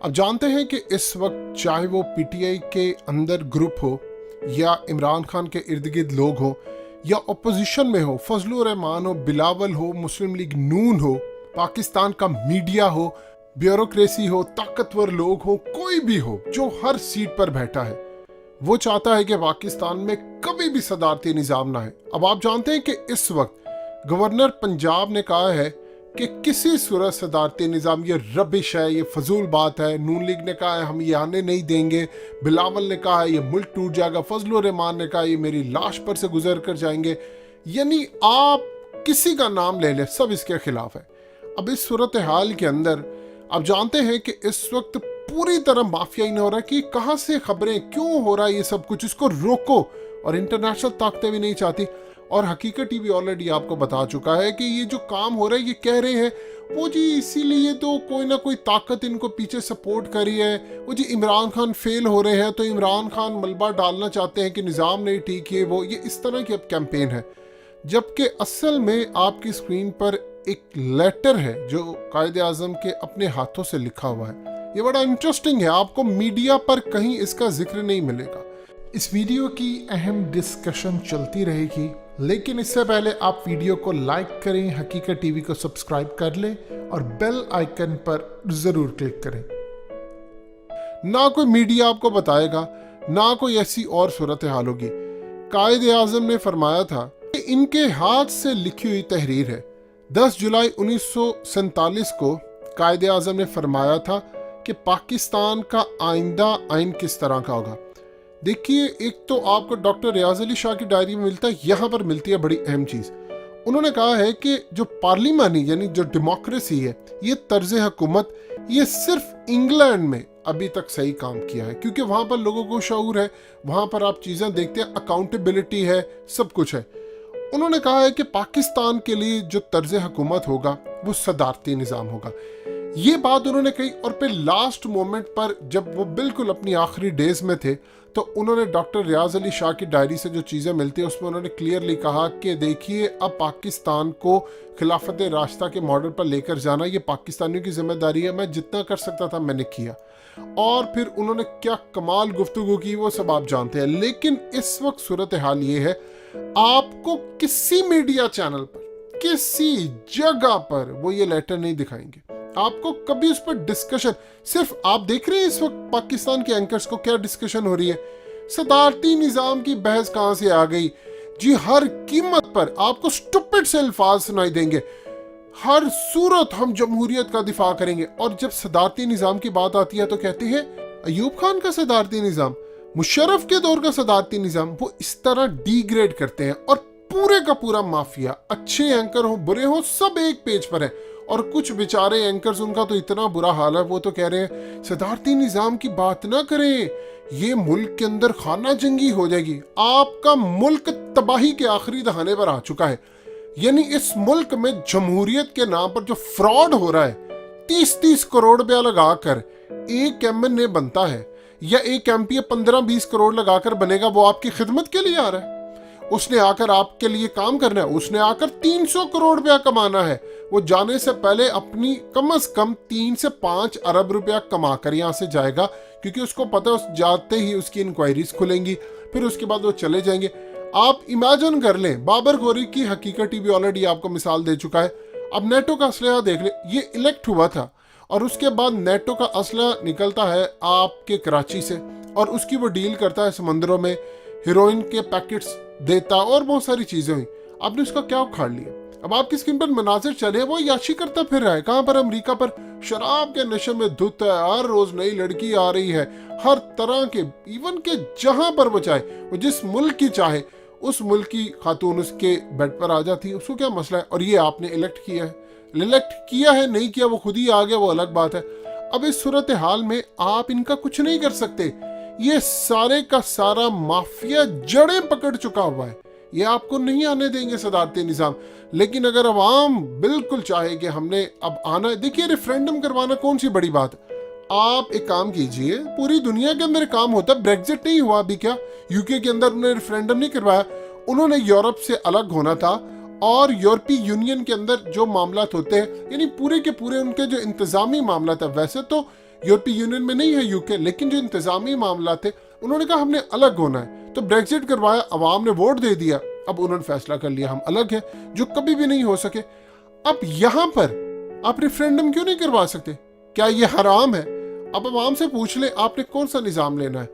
अब जानते हैं कि इस वक्त चाहे वो पीटीआई के अंदर ग्रुप हो या इमरान खान के इर्द गिर्द लोग हो या अपोजिशन में हो, फजलुर रहमान हो, बिलावल हो, मुस्लिम लीग नून हो, पाकिस्तान का मीडिया हो, ब्यूरोक्रेसी हो, ताकतवर लोग हो, कोई भी हो जो हर सीट पर बैठा है, वो चाहता है कि पाकिस्तान में कभी भी सदारती निज़ाम ना है। अब आप जानते हैं कि इस वक्त गवर्नर पंजाब ने कहा है कि किसी सूरत सदारती निज़ाम ये रबिश है, ये फजूल बात है। नून लीग ने कहा है हम ये आने नहीं देंगे, बिलावल ने कहा है ये मुल्क टूट जाएगा, फजलुर रहमान ने कहा ये मेरी लाश पर से गुजर कर जाएंगे। यानी आप किसी का नाम ले लें, सब इसके खिलाफ है। अब इस सूरत हाल के अंदर आप जानते हैं कि इस वक्त पूरी तरह माफिया इन हो रहा है कि कहाँ से खबरें, क्यों हो रहा है ये सब कुछ, इसको रोको। और इंटरनेशनल ताकतें भी नहीं चाहती। और हकीकत टीवी ऑलरेडी आपको बता चुका है कि ये जो काम हो रहा है, ये कह रहे हैं वो जी इसीलिए तो कोई ना कोई ताकत इनको पीछे सपोर्ट करी है, वो जी इमरान खान फेल हो रहे हैं तो इमरान खान मलबा डालना चाहते हैं कि निज़ाम नहीं ठीक है, वो ये इस तरह की अब कैंपेन है। जबकि असल में आपकी स्क्रीन पर एक लेटर है जो कायदे आज़म के अपने हाथों से लिखा हुआ है। ये बड़ा इंटरेस्टिंग है, आपको मीडिया पर कहीं इसका जिक्र नहीं मिलेगा। इस वीडियो की अहम डिस्कशन चलती रहेगी, लेकिन इससे पहले आप वीडियो को लाइक करें, हकीकत टीवी को सब्सक्राइब कर लें और बेल आइकन पर जरूर क्लिक करें। ना कोई मीडिया आपको बताएगा, ना कोई ऐसी और सूरत हाल होगी। कायदे आज़म ने फरमाया था कि इनके हाथ से लिखी हुई तहरीर है। 10 जुलाई 1947 को कायदे आज़म ने फरमाया था कि पाकिस्तान का आइंदा आइन किस तरह का होगा। देखिए, एक तो आपको डॉक्टर रियाज अली शाह की डायरी में मिलता है, यहाँ पर मिलती है बड़ी अहम चीज़। उन्होंने कहा है कि जो पार्लिमानी यानी जो डेमोक्रेसी है, ये तर्ज हुकूमत, ये सिर्फ इंग्लैंड में अभी तक सही काम किया है, क्योंकि वहाँ पर लोगों को शऊर है, वहाँ पर आप चीज़ें देखते हैं, अकाउंटेबिलिटी है, सब कुछ है। उन्होंने कहा है कि पाकिस्तान के लिए जो तर्ज हुकूमत होगा वो सदारती निज़ाम होगा। ये बात उन्होंने कही। और फिर लास्ट मोमेंट पर जब वो बिल्कुल अपनी आखिरी डेज में थे तो उन्होंने डॉक्टर रियाज अली शाह की डायरी से जो चीज़ें मिलती है उसमें उन्होंने क्लियरली कहा कि देखिए, अब पाकिस्तान को खिलाफत रास्ता के मॉडल पर लेकर जाना ये पाकिस्तानियों की जिम्मेदारी है। मैं जितना कर सकता था मैंने किया। और फिर उन्होंने क्या कमाल गुफ्तगू की वो सब आप जानते हैं। लेकिन इस वक्त सूरत हाल ये है, आपको किसी मीडिया चैनल पर, किसी जगह पर वो ये लेटर नहीं दिखाएंगे। आपको कभी उस पर डिस्कशन, सिर्फ आप देख रहे हैं इस वक्त पाकिस्तान के एंकर्स को क्या डिस्कशन हो रही है। सदारती निज़ाम की बहस कहां से आ गई जी। हर कीमत पर आपको स्टूपिड से अल्फाज सुनाई देंगे, हर सूरत हम जमहूरियत का दिफा करेंगे। और जब सदारती निज़ाम की बात आती है तो कहते हैं अयूब खान का सदारती निज़ाम, मुशर्रफ के दौर का सदारती निज़ाम, वो इस तरह डिग्रेड करते हैं। और पूरे का पूरा माफिया, अच्छे एंकर हो बुरे हो, सब एक पेज पर है। और कुछ बेचारे एंकर्स, उनका तो इतना बुरा हाल है, वो तो कह रहे हैं सदारती निज़ाम की बात ना करें, ये मुल्क के अंदर खाना जंगी हो जाएगी। आपका मुल्क तबाही के आखिरी दहाने पर आ चुका है। यानी इस मुल्क में जमहूरियत के नाम पर जो फ्रॉड हो रहा है, 30-30 करोड़ रुपया लगाकर एक एमएनए बनता है या एक एमपी 15-20 करोड़ लगाकर बनेगा, वो आपकी खिदमत के लिए आ रहा है। उसने आकर आपके लिए काम करना है, उसने आकर 300 करोड़ रुपया कमाना है। वो जाने से पहले अपनी कम से कम 3 से 5 अरब रुपया कमा कर यहाँ से जाएगा, क्योंकि उसको पता है उस जाते ही उसकी इंक्वायरीज खुलेंगी, फिर उसके बाद वो चले जाएंगे। आप इमेजिन कर लें, बाबर गोरी की हकीकत टीवी ऑलरेडी आपको मिसाल दे चुका है। अब नेटो का असलहा देख ले, ये इलेक्ट हुआ था और उसके बाद नेटो का असलहा निकलता है आपके कराची से, और उसकी वो डील करता है समंदरों में, हीरोइन के पैकेट्स देता और बहुत सारी चीजें हुई। आपने उसका क्या उखाड़ लिया। अब आपकी स्क्रीन पर मनाजिर चले, वो याशी करता फिर रहा है। कहां पर? अमेरिका पर शराब के नशे में धुत है, हर रोज नई लड़की आ रही है, हर तरह के, इवन के जहां पर वो चाहे, वो जिस मुल्क की चाहे उस मुल्क की खातून उसके बेड पर आ जाती है। उसको क्या मसला है। और ये आपने इलेक्ट किया है, नहीं किया, वो खुद ही आ गया, वो अलग बात है। अब इस सूरत हाल में आप इनका कुछ नहीं कर सकते। ये सारे का सारा माफिया जड़ें पकड़ चुका हुआ है, ये आपको नहीं आने देंगे सदारती निज़ाम। लेकिन अगर अवाम बिल्कुल चाहे कि हमने अब आना है, देखिए रेफरेंडम करवाना कौन सी बड़ी बात है। आप एक काम कीजिए, पूरी दुनिया के अंदर काम होता है। ब्रेग्जिट नहीं हुआ अभी क्या, यूके के अंदर उन्होंने रेफरेंडम नहीं करवाया, उन्होंने यूरोप से अलग होना था और यूरोपीय यूनियन के अंदर जो मामलात होते हैं, यानी पूरे के पूरे उनके जो इंतजामी मामलात है, वैसे तो यूरोपीय यूनियन में नहीं है यूके, लेकिन जो इंतजामी मामला थे उन्होंने कहा हमने अलग होना है। तो ब्रेग्जिट करवाया, अवाम ने वोट दे दिया, अब उन्होंने फैसला कर लिया हम अलग हैं, जो कभी भी नहीं हो सके। अब यहां पर आप रेफरेंडम क्यों नहीं करवा सकते? क्या ये हराम है? अब अवाम से पूछ ले आपने कौन सा निजाम लेना है?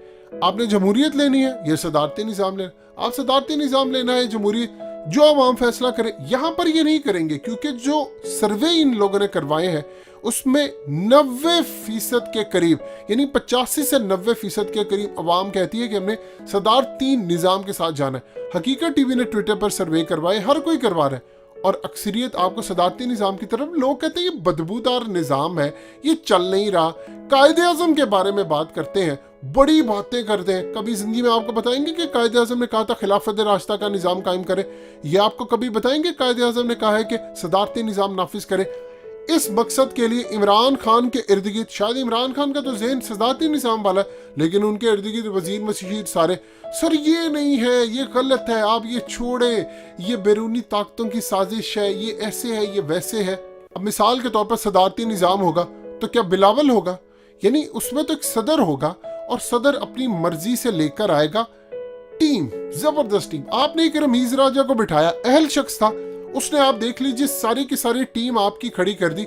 आपने जमहूरियत लेनी है या सदारती निजाम लेना? आप सदारती निजाम लेना है, जमहूरियत, जो अवाम फैसला करे। यहां पर ये नहीं करेंगे, क्योंकि जो सर्वे इन लोगों ने करवाए हैं उसमें 90% के करीब, यानी 85 से 90% के करीब अवाम कहती है कि हमने सदारती निजाम के साथ जाना है। हकीकत टीवी ने ट्विटर पर सर्वे करवाए, हर कोई करवा रहा है, और अक्सरियत आपको सदारती निजाम की तरफ। लोग कहते हैं ये बदबूदार निजाम है, ये चल नहीं रहा। कायदे आज़म के बारे में बात करते हैं, बड़ी बातें करते हैं। कभी जिंदगी में आपको बताएंगे कि कायदे आज़म ने कहा था खिलाफत रास्ता का निजाम कायम करे? या आपको कभी बताएंगे कायदे आज़म ने कहा है कि सदारती निजाम नाफिज करे? इस मकसद के लिए इमरान खान के इर्द गिर्द, शायद इमरान खान का तो ज़हन सदारती निजाम वाला है, लेकिन उनके इर्द गिर्द वजीर मशीद सारे, सर ये नहीं है, ये गलत है, आप ये छोड़े, ये बैरूनी ताकतों की साजिश है, ये ऐसे है, ये वैसे है। अब मिसाल के तौर पर सदारती निजाम होगा तो क्या बिलावल होगा? यानी उसमें तो एक सदर होगा, और सदर अपनी मर्जी से लेकर आएगा टीम, जबरदस्त टीम। आपने एक रमीज राजा को बिठाया, अहल शख्स था, उसने आप देख लीजिए सारी की सारी टीम आपकी खड़ी कर दी।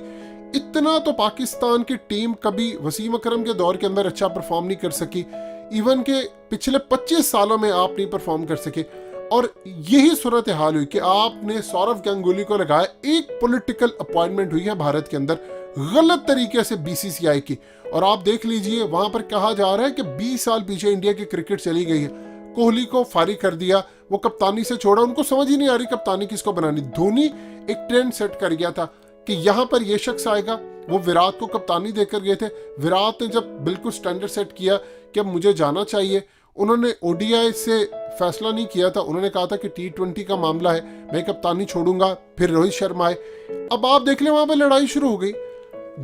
इतना तो पाकिस्तान की टीम कभी वसीम अकरम के दौर के अंदर अच्छा परफॉर्म नहीं कर सकी, इवन के पिछले 25 सालों में आप नहीं परफॉर्म कर सके। और यही सूरत हाल हुई कि आपने सौरव गांगुली को लगाया, एक पॉलिटिकल अपॉइंटमेंट हुई है भारत के अंदर गलत तरीके से बीसीसीआई की, और आप देख लीजिए वहां पर कहा जा रहा है कि 20 साल पीछे इंडिया की क्रिकेट चली गई है। कोहली को फारिग कर दिया, वो कप्तानी से छोड़ा, उनको समझ ही नहीं आ रही कप्तानी किसको बनानी। धोनी एक ट्रेंड सेट कर गया था कि यहाँ पर ये शख्स आएगा, वो विराट को कप्तानी देकर गए थे। विराट ने जब बिल्कुल स्टैंडर्ड सेट किया कि अब मुझे जाना चाहिए, उन्होंने ओडीआई से फैसला नहीं किया था, उन्होंने कहा था कि T20 का मामला है, मैं कप्तानी छोड़ूंगा, फिर रोहित शर्मा आए। अब आप देख लें वहां पर लड़ाई शुरू हो गई।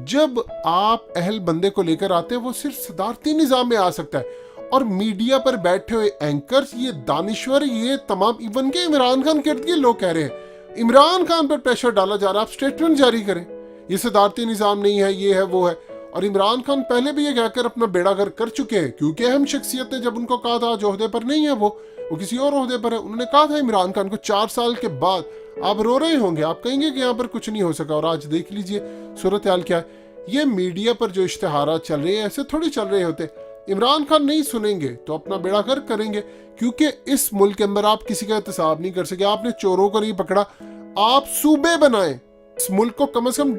जब आप अहल बंदे को लेकर आते हैं वो सिर्फ सदारती निजाम में आ सकता है, और मीडिया पर बैठे हुए एंकर्स, ये दानिश्वर, ये तमाम, इवन के इमरान खान के इर्द गिर्द लोग कह रहे हैं इमरान खान पर प्रेशर डाला जा रहा है, आप स्टेटमेंट जारी करें, ये सदारती निजाम नहीं है, ये है वो है। और इमरान खान पहले भी ये कहकर अपना बेड़ा गर्क कर चुके हैं, क्योंकि अहम शख्सियत ने जब उनको कहा था आज ओहदे पर नहीं है, वो किसी और ओहदे पर है, उन्होंने कहा था इमरान खान को 4 साल के बाद। आप रो रहे होंगे, आप कहेंगे कि यहाँ पर कुछ नहीं हो सका, और आज देख लीजिए सूरत हाल क्या है। ये मीडिया पर जो इश्तिहारात चल रहे हैं ऐसे थोड़ी चल रहे होते। इमरान खान नहीं सुनेंगे तो अपना बेड़ा गर्क करेंगे, क्योंकि इस मुल्क के अंदर आप किसी का एहतसाब नहीं कर सके। आपने चोरों को नहीं पकड़ा, आप सूबे बनाए, इस मुल्क को कम से कम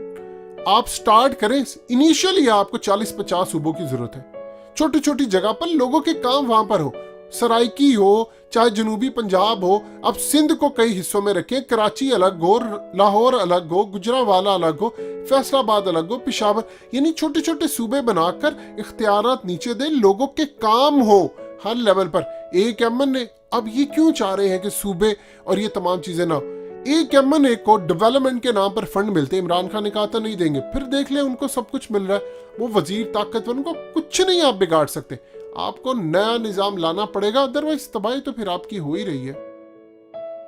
आप स्टार्ट करें। इनिशियली आपको 40-50 सूबों की जरूरत है, छोटी छोटी जगह पर लोगों के काम वहां पर हो, सराइकी हो, चाहे जनूबी पंजाब हो। अब सिंध को कई हिस्सों में रखें, कराची अलग हो, लाहौर अलग हो, गुजरांवाला अलग हो, फैसलाबाद अलग हो, पेशावर, यानी छोटे छोटे सूबे बनाकर इख्तियारात नीचे दे, लोगों के काम हो हर लेवल पर। एक एमएन ने, अब ये क्यों चाह रहे हैं कि सूबे और ये तमाम चीजें ना, एक एमएन को डेवलपमेंट के नाम पर फंड मिलते, इमरान खान ने कहा था नहीं देंगे, फिर देख ले उनको सब कुछ मिल रहा है, वो वजीर ताकतवर, उनको कुछ नहीं आप बिगाड़ सकते। आपको नया निजाम लाना पड़ेगा, अदरवाइज तबाही तो फिर आपकी हो ही रही है।